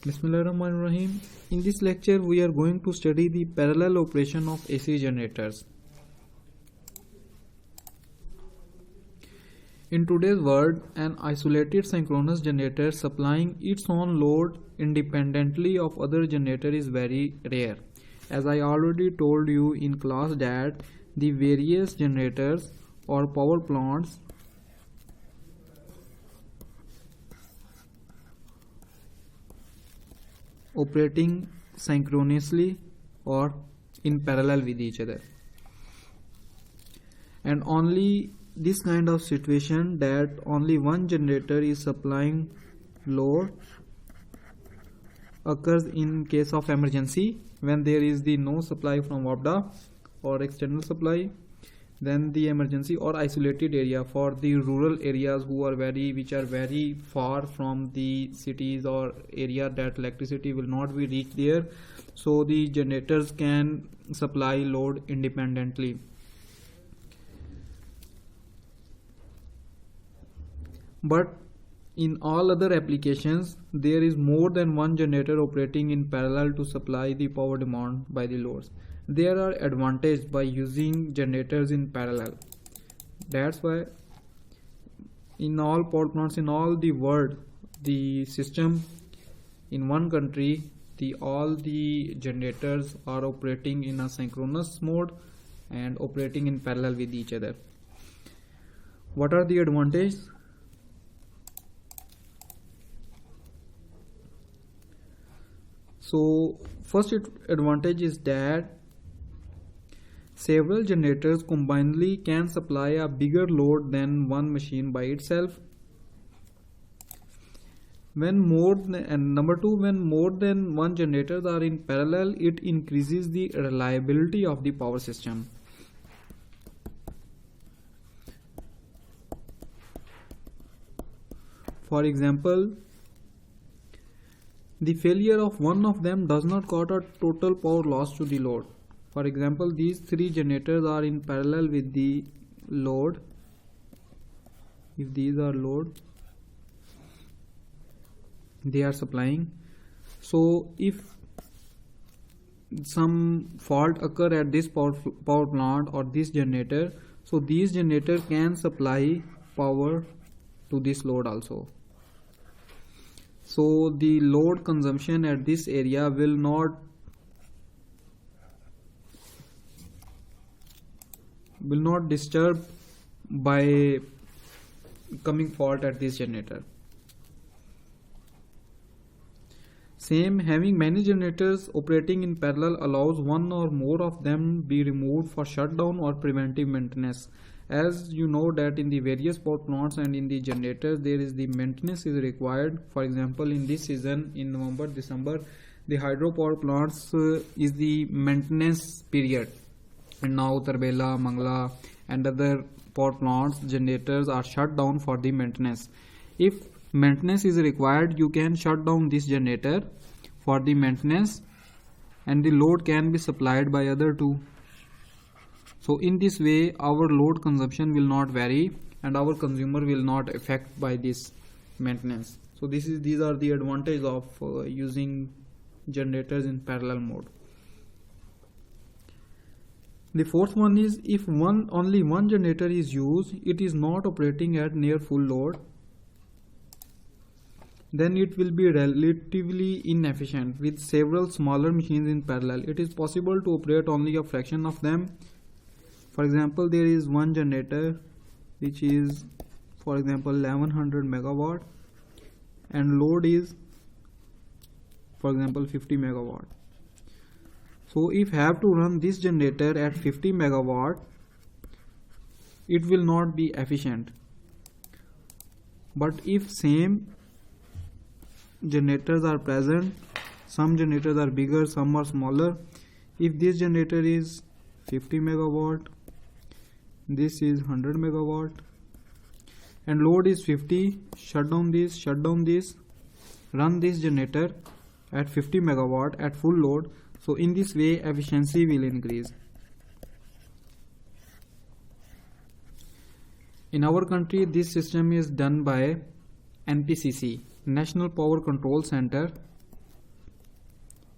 Bismillahirrahmanirrahim. In this lecture, we are going to study the parallel operation of AC generators. In today's world, an isolated synchronous generator supplying its own load independently of other generator is very rare. As I already told you in class that the various generators or power plants operating synchronously or in parallel with each other, and only this kind of situation that only one generator is supplying load occurs in case of emergency, when there is the no supply from WAPDA or external supply. Then the emergency or isolated area for the rural areas which are very far from the cities or area that electricity will not be reached there, so the generators can supply load independently. But in all other applications, there is more than one generator operating in parallel to supply the power demand by the loads. There are advantages by using generators in parallel. That's why in all power plants in all the world, the system in one country, all the generators are operating in a synchronous mode and operating in parallel with each other. What are the advantages? So first advantage is that several generators combinedly can supply a bigger load than one machine by itself. Number two, when more than one generators are in parallel, it increases the reliability of the power system. For example, the failure of one of them does not cause a total power loss to the load. For example, these three generators are in parallel with the load. If these are load, they are supplying. So if some fault occur at this power plant or this generator, so these generators can supply power to this load also. So the load consumption at this area will not disturb by coming fault at this generator. Same, having many generators operating in parallel allows one or more of them be removed for shutdown or preventive maintenance. As you know that in the various power plants and in the generators there is the maintenance is required. For example, in this season, in November, December, the hydropower plants is the maintenance period. And now Tarbela, Mangla and other power plants generators are shut down for the maintenance. If maintenance is required, you can shut down this generator for the maintenance and the load can be supplied by other two. So in this way our load consumption will not vary and our consumer will not affect by this maintenance. So these are the advantages of using generators in parallel mode. The fourth one is, if only one generator is used, it is not operating at near full load, then it will be relatively inefficient. With several smaller machines in parallel, it is possible to operate only a fraction of them. For example, there is one generator which is, for example, 1100 megawatt and load is, for example, 50 megawatt. So if have to run this generator at 50 megawatt, it will not be efficient. But if same generators are present, some generators are bigger, some are smaller. If this generator is 50 megawatt, this is 100 megawatt and load is 50, shut down this, run this generator at 50 megawatt at full load. So in this way efficiency will increase. In our country, this system is done by NPCC, National Power Control Center,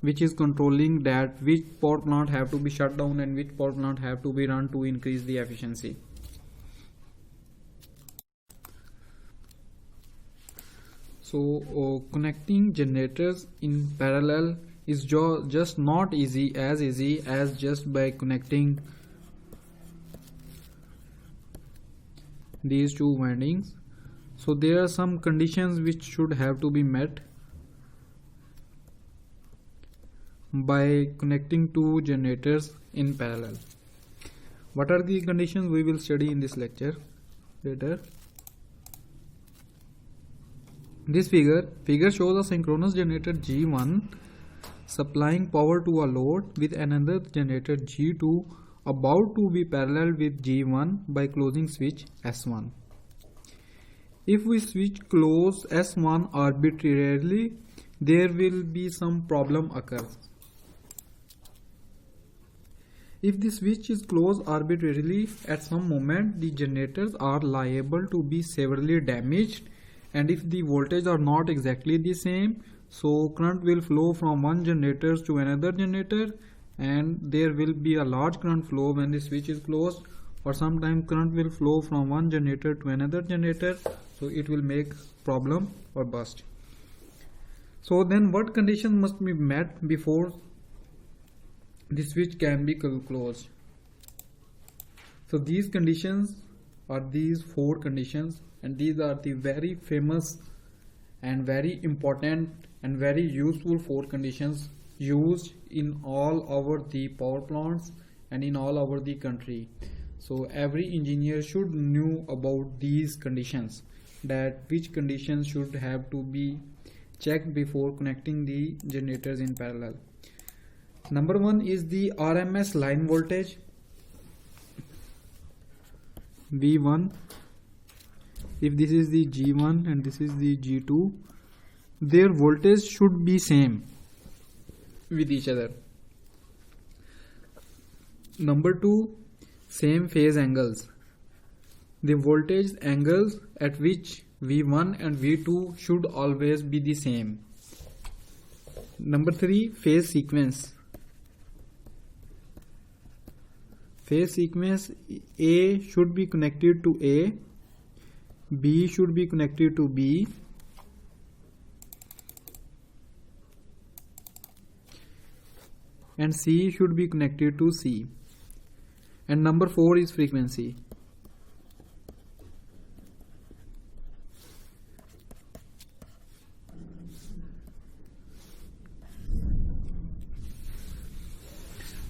which is controlling that which power plant have to be shut down and which power plant have to be run to increase the efficiency. So connecting generators in parallel is just not easy as just by connecting these two windings. So there are some conditions which should have to be met by connecting two generators in parallel. What are the conditions we will study in this lecture later. This figure shows a synchronous generator G1 supplying power to a load with another generator G2 about to be parallel with G1 by closing switch S1. If we switch close S1 arbitrarily, there will be some problem occurs. If the switch is closed arbitrarily, at some moment the generators are liable to be severely damaged, and if the voltage are not exactly the same, so current will flow from one generator to another generator, and there will be a large current flow when the switch is closed, or sometimes current will flow from one generator to another generator, so it will make problem or burst. So then what conditions must be met before the switch can be closed? So these conditions are these 4 conditions, and these are the very famous and very important and very useful 4 conditions used in all over the power plants and in all over the country. So every engineer should know about these conditions, that which conditions should have to be checked before connecting the generators in parallel. Number 1 is the RMS line voltage V1. If this is the G1 and this is the G2, their voltage should be same with each other. Number 2, same phase angles. The voltage angles at which V1 and V2 should always be the same. Number 3, phase sequence. Phase sequence, A should be connected to A, B should be connected to B, and C should be connected to C. And number 4 is frequency.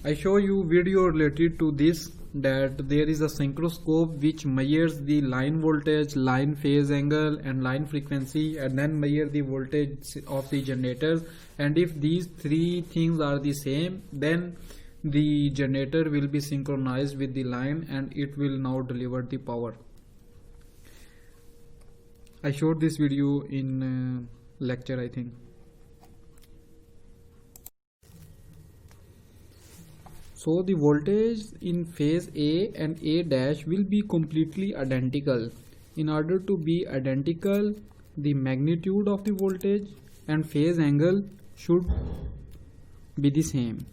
I show you video related to this, that there is a synchronoscope which measures the line voltage, line phase angle and line frequency, and then measure the voltage of the generators, and if these 3 things are the same, then the generator will be synchronized with the line and it will now deliver the power. I showed this video in lecture, I think. So the voltage in phase A and A dash will be completely identical. In order to be identical, the magnitude of the voltage and phase angle should be the same.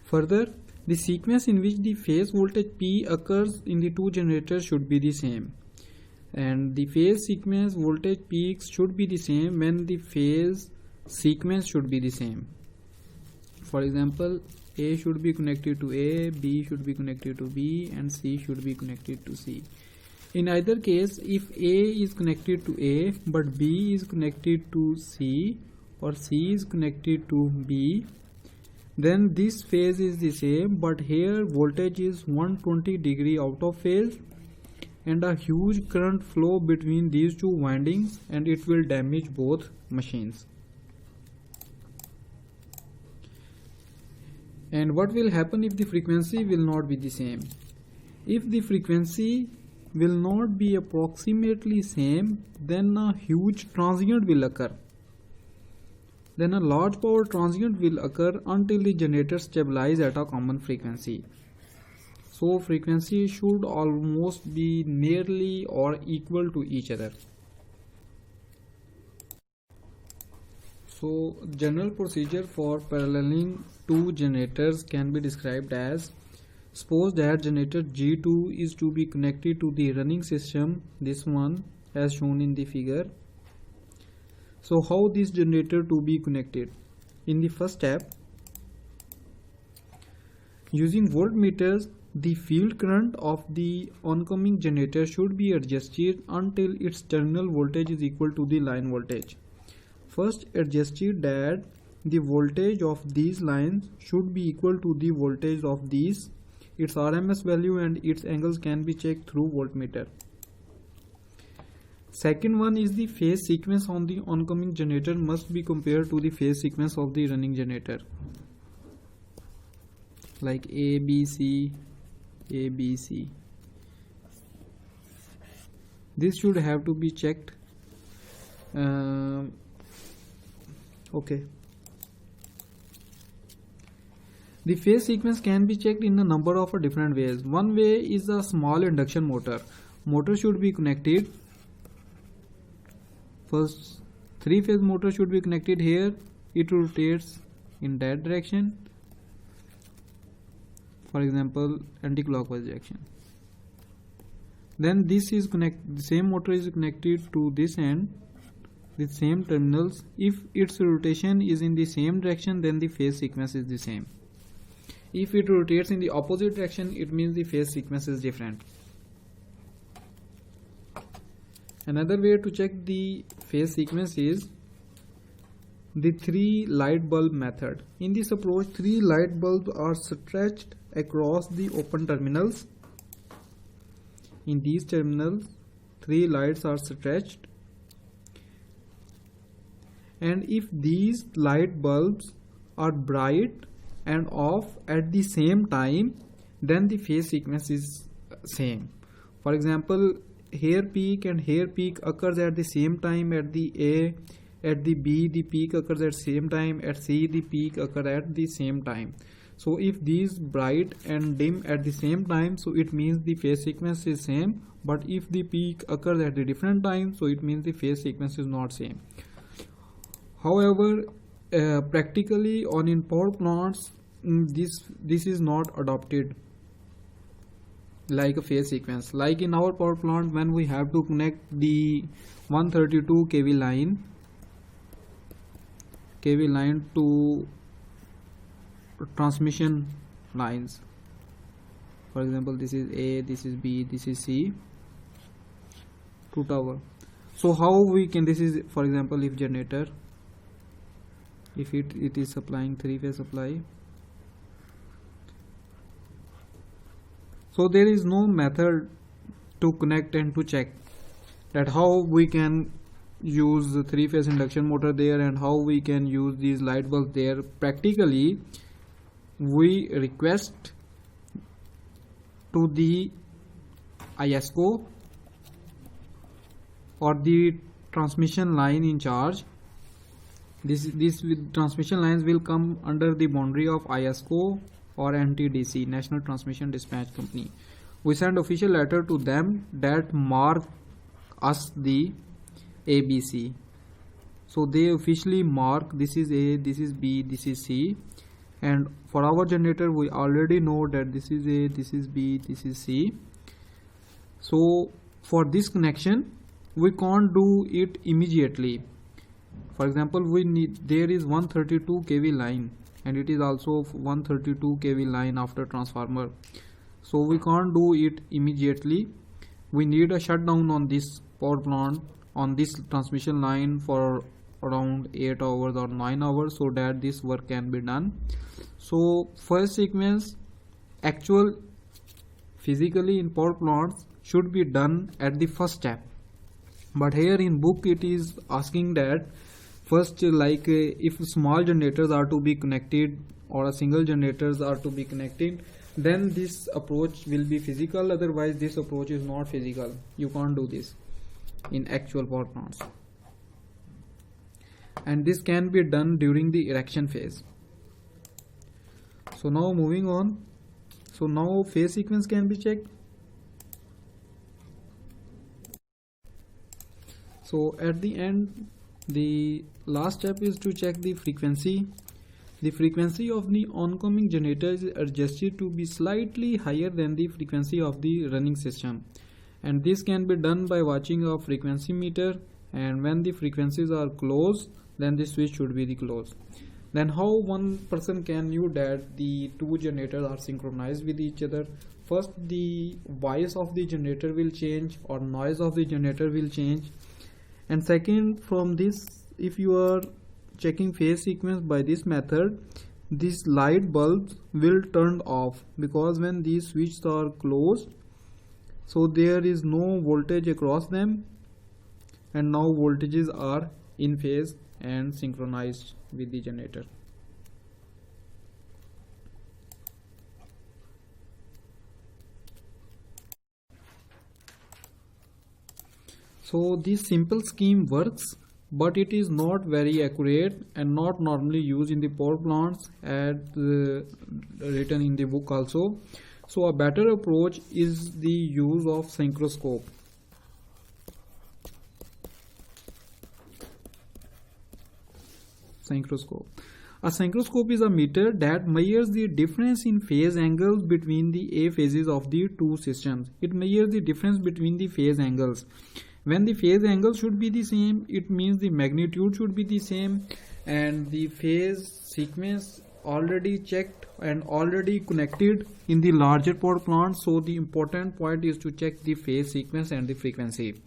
Further, the sequence in which the phase voltage P occurs in the 2 generators should be the same, and the phase sequence voltage peaks should be the same when the phase sequence should be the same. For example, A should be connected to A, B should be connected to B, and C should be connected to C. In either case, if A is connected to A but B is connected to C, or C is connected to B, then this phase is the same, but here voltage is 120 degree out of phase and a huge current flow between these 2 windings, and it will damage both machines. And what will happen if the frequency will not be the same? If the frequency will not be approximately same, then a huge transient will occur. Then a large power transient will occur until the generator stabilize at a common frequency. So frequency should almost be nearly or equal to each other. So general procedure for paralleling two generators can be described as: suppose that generator G2 is to be connected to the running system, this one as shown in the figure. So how this generator to be connected? In the first step, using voltmeters, the field current of the oncoming generator should be adjusted until its terminal voltage is equal to the line voltage. First, adjusted that the voltage of these lines should be equal to the voltage of these, its RMS value and its angles can be checked through voltmeter. Second one is the phase sequence on the oncoming generator must be compared to the phase sequence of the running generator, like A, B, C, A, B, C. This should have to be checked. Okay. The phase sequence can be checked in a number of different ways. One way is a small induction motor. Motor should be connected. First, three-phase motor should be connected here. It rotates in that direction. For example, anti-clockwise direction. Then this is the same motor is connected to this end with same terminals. If its rotation is in the same direction, then the phase sequence is the same. If it rotates in the opposite direction, it means the phase sequence is different. Another way to check the phase sequence is the 3 light bulb method. In this approach, 3 light bulbs are stretched across the open terminals. In these terminals, 3 lights are stretched, and if these light bulbs are bright and off at the same time, then the phase sequence is same. For example, here peak and here peak occurs at the same time at the A. At the B, the peak occurs at same time. At C, the peak occurs at the same time. So if these bright and dim at the same time, so it means the phase sequence is same. But if the peak occurs at the different time, so it means the phase sequence is not same. However, practically on in power plants, this is not adopted like a phase sequence. Like in our power plant, when we have to connect the 132 kV line to transmission lines. For example, this is A, this is B, this is C to tower. So how we can, this is for example if generator, if it is supplying 3-phase supply. So there is no method to connect and to check that how we can use the 3-phase induction motor there and how we can use these light bulbs there. Practically, we request to the ISCO or the transmission line in charge. This transmission lines will come under the boundary of ISCO or NTDC, National Transmission Dispatch Company. We send official letter to them that mark us the ABC. So they officially mark this is A, this is B, this is C. And for our generator, we already know that this is A, this is B, this is C. So for this connection, we can't do it immediately. For example, there is 132 kV line and it is also 132 kV line after transformer. So we can't do it immediately. We need a shutdown on this power plant, on this transmission line for around 8 hours or 9 hours so that this work can be done. So first sequence actual physically in power plants should be done at the first step. But here in book it is asking that first, like if small generators are to be connected or a single generators are to be connected, then this approach will be physical. Otherwise this approach is not physical. You can't do this in actual power plants. And this can be done during the erection phase. So now moving on. So now phase sequence can be checked. So at the end, The last step is to check the frequency. The frequency of the oncoming generator is adjusted to be slightly higher than the frequency of the running system, and this can be done by watching a frequency meter, and when the frequencies are close, then the switch should be the close. Then how one person can know that the two generators are synchronized with each other? First, the voice of the generator will change or noise of the generator will change, and second, from this, if you are checking phase sequence by this method, these light bulbs will turn off, because when these switches are closed, so there is no voltage across them, and now voltages are in phase and synchronized with the generator. So this simple scheme works, but it is not very accurate and not normally used in the power plants, as written in the book also. So a better approach is the use of synchroscope. A synchroscope is a meter that measures the difference in phase angles between the A phases of the two systems. It measures the difference between the phase angles. When the phase angle should be the same, it means the magnitude should be the same, and the phase sequence already checked and already connected in the larger power plant. So the important point is to check the phase sequence and the frequency.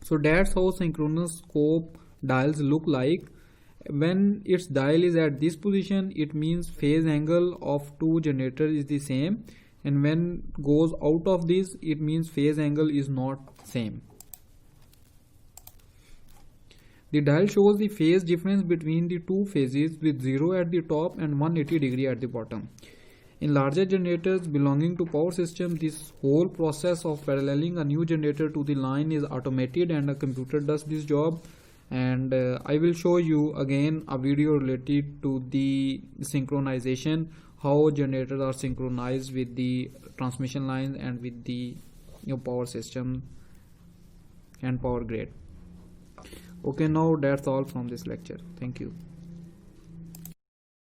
So that's how synchronous scope dials look like. When its dial is at this position, it means phase angle of two generators is the same, and when goes out of this, it means phase angle is not same. The dial shows the phase difference between the two phases with 0 at the top and 180 degree at the bottom. In larger generators belonging to power system, this whole process of paralleling a new generator to the line is automated, and a computer does this job. And I will show you again a video related to the synchronization, how generators are synchronized with the transmission lines and with the power system and power grid. Okay, now that's all from this lecture. Thank you.